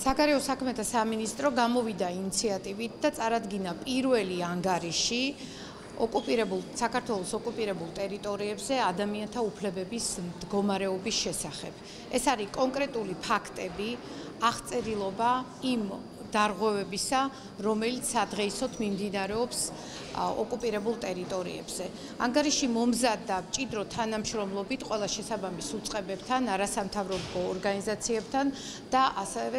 საგარეო საქმეთა სამინისტრო გამოვიდა ინიციატივით და წარადგინა პირველი ანგარიში საქართველოს ოკუპირებულ ტერიტორიებზე ადამიანთა უფლებების მდგომარეობის შესახებ. ეს არის კონკრეტული ფაქტები, აღწერილობა იმ დარღვევებისა, რომელიც სადღეისოდ მიმდინარეობს ოკუპირებულ ტერიტორიებზე. ანგარიში მომზადდა მჭიდრო თანამშრომლობით ყველა შესაბამის უწყებებთან, არასამთავრობო ორგანიზაციებთან და ასევე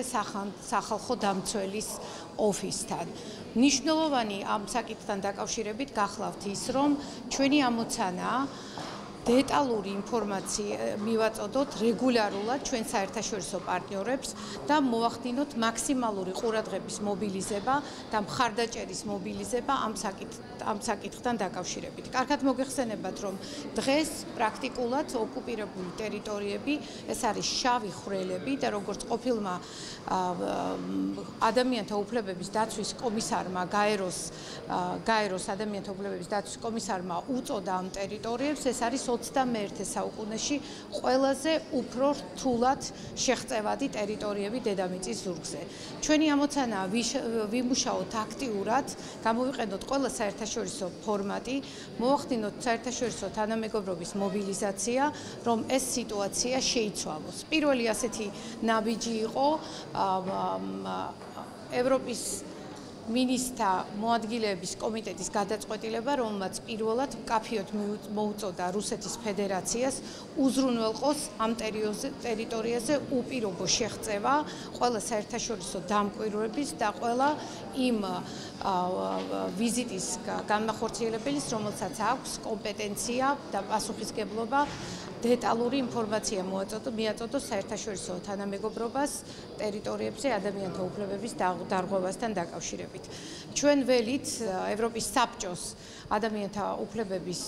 სახალხო დამცველის ოფისთან. მნიშვნელოვანი ამ საკითხთან დაკავშირებით გახლავთ ის, რომ ჩვენი ამოცანა დეტალური ინფორმაცია მივაწოდოთ რეგულარულად ჩვენ საერთაშორისო პარტნიორებს და მოვახდინოთ მაქსიმალური ყურადღების მობილიზება და მხარდაჭერის მობილიზება ამ საკითხთან დაკავშირებით. კარგად მოგეხსენებათ, რომ დღეს პრაქტიკულად ოკუპირებული ტერიტორიები ეს არის შავი ხვრელები და როგორც ყოფილმა ადამიანთა უფლებების დაცვის კომისარმა გაეროს ადამიანთა უფლებების დაცვის კომისარმა უწოდა ამ ტერიტორიებს, ეს არის 21 საუკუნეში ყველაზე უფრო რთულად შეღწევადი ტერიტორიები დედამიწის ზურგზე. ჩვენი ამოცანაა ვიმუშაოთ აქტიურად, გამოვიყენოთ ყველა საერთაშორისო ფორმატი, მოვახდინოთ საერთაშორისო თანამეგობრობის მობილიზაცია, რომ ეს სიტუაცია შეიცვალოს. პირველი ასეთი ნაბიჯი იყო ევროპის მინისტრთა მოადგილეების კომიტეტის გადაწყვეტილება, რომელმაც პირველად მკაფიოდ მოუწოდა რუსეთის ფედერაციას უზრუნველყოს ამ ტერიტორიაზე უპირობო შეღწევა ყველა საერთაშორისო დამკვირვებლების და ყველა იმ ვიზიტის განმახორციელებელის, რომელსაც აქვს კომპეტენცია და პასუხისგებლობა დეტალური ინფორმაცია მიაწოდოს საერთაშორისო თანამეგობრობას ტერიტორიებზე ადამიანთა უფლებების დარღვევასთან დაკავშირებით. ჩვენ ველით ევროპის საბჭოს ადამიანთა უფლებების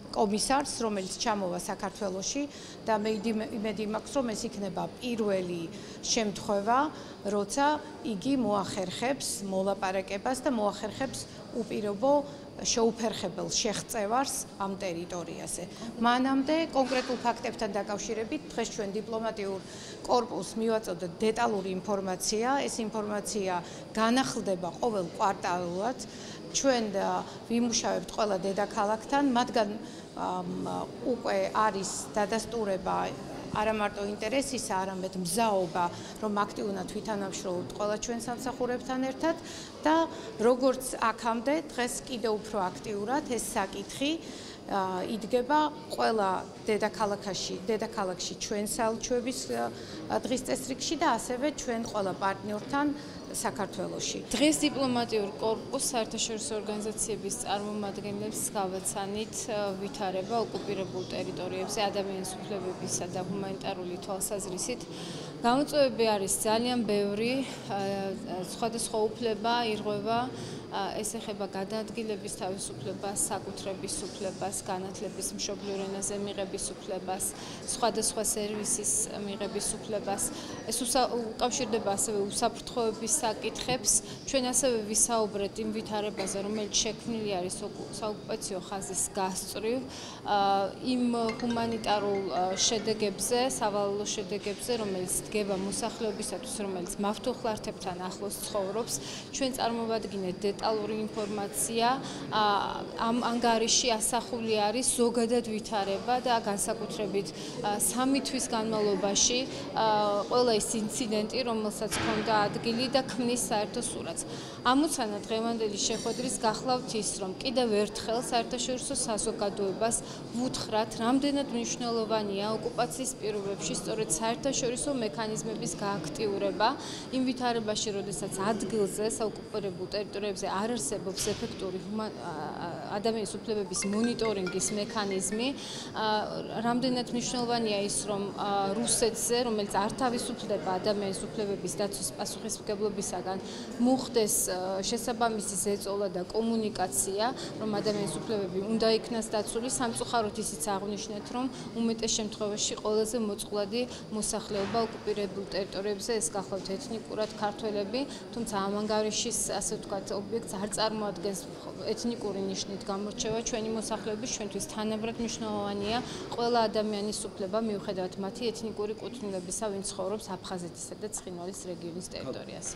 კომისარს, რომელიც ჩამოვა საქართველოში და მე იმედი მაქვს, რომ ეს იქნება პირველი შემთხვევა, როცა იგი მოახერხებს მოლაპარაკებას და მოახერხებს უპირობო შეუფერხებელ შეღწევას ამ ტერიტორიაზე. მანამდე კონკრეტულ ფაქტებთან დაკავშირებით დღეს ჩვენ დიპლომატიურ კორპუსს მივაწოდოთ დეტალური ინფორმაცია. ეს ინფორმაცია განახლდება ყოველ კვარტალურად. ჩვენ ვიმუშავებთ ყველა დედაქალაქთან, მათგან უკვე არის დადასტურება არა მარტო ინტერესისა, არამედ მზაობა, რომ აქტიურად ვითანამშრომლობთ ყველა ჩვენ სამსახურებთან ერთად და როგორც აქამდე, დღეს კიდევ უფრო აქტიურად ეს საკითხი იდგება ყველა დედაქალაქში ჩვენ საელჩოების დღის წესრიგში და ასევე ჩვენ ყველა პარტნიორთან საქართველოში. დღეს დიპლომატიურ კორპუსს საერთაშორისო ორგანიზაციების წარმომადგენლებს გავაცანით ვითარება ოკუპირებულ ტერიტორიებზე ადამიანის უფლებებისა და ჰუმანიტარული თვალსაზრისით. გამოწვევები არის ძალიან ბევრი, სხვადასხვა უფლება ირღვევა, ეს ეხება გადაადგილების თავისუფლებას, საკუთრების უფლებას, განათლების მშობლიურ ენაზე მიღების უფლებას, სხვადასხვა სერვისის მიღების უფლებას. ეს უკავშირდება ასევე უსაფრთხოების საკითხებს. ჩვენ ასევე ვისაუბრეთ იმ ვითარებაზე, რომელიც შექმნილი არის საოკუპაციო ხაზის გასწვრივ, იმ ჰუმანიტარულ შედეგებზე, სავალალო შედეგებზე, რომელიც დგება მოსახლეობისათვის, რომელიც მავთულხლართებთან ახლოს ცხოვრობს. ჩვენ წარმოვადგინეთ დეტალური ინფორმაცია. ამ ანგარიში ასახული არის ზოგადად ვითარება და განსაკუთრებით 3 თვის განმავლობაში ყველა ის ინციდენტი, რომელსაც ჰქონდა ადგილი და ქმნის საერთო სურათს. ამოცანა დღევანდელი შეხვედრის გახლავთ ის, რომ კიდევ ერთხელ საერთაშორისო საზოგადოებას ვუთხრათ, რამდენად მნიშვნელოვანია ოკუპაციის პირობებში სწორედ საერთაშორისო მექანიზმების გააქტიურება იმ ვითარებაში, როდესაც ადგილზე საოკუპირებულ ტერიტორიებზე არ არსებობს ეფექტური ადამიანის უფლებების მონიტორინგის მექანიზმი. რამდენად მნიშვნელოვანია ის, რომ რუსეთზე, რომელიც არ თავისუფლდება ადამიანის უფლებების დაცვის პასუხისმგებლობისაგან, მოხდეს შესაბამისი ზეწოლა და კომუნიკაცია, რომ ადამიანის უფლებები უნდა იქნას დაცული. სამწუხაროდ ისიც აღნიშნეთ, რომ უმეტეს შემთხვევაში ყველაზე მოწყვლადი მოსახლეობა ოკუპირებულ ტერიტორიებზე ეს გახლავთ ეთნიკურად ქართველები, თუმცა ამ ანგარიშის ასე ვთქვათ ობიექტს არ წარმოადგენს ეთნიკური ნიშნით კანონით გამორჩევა ჩვენი მოსახლეობის ჩვენთვის თანაბრად მნიშვნელოვანია ყველა ადამიანის უფლება მიუხედავად მათი ეთნიკური კუთვნილებისა, ვინც ცხოვრობს აფხაზეთისა და ცხინვალის რეგიონის ტერიტორიაზე.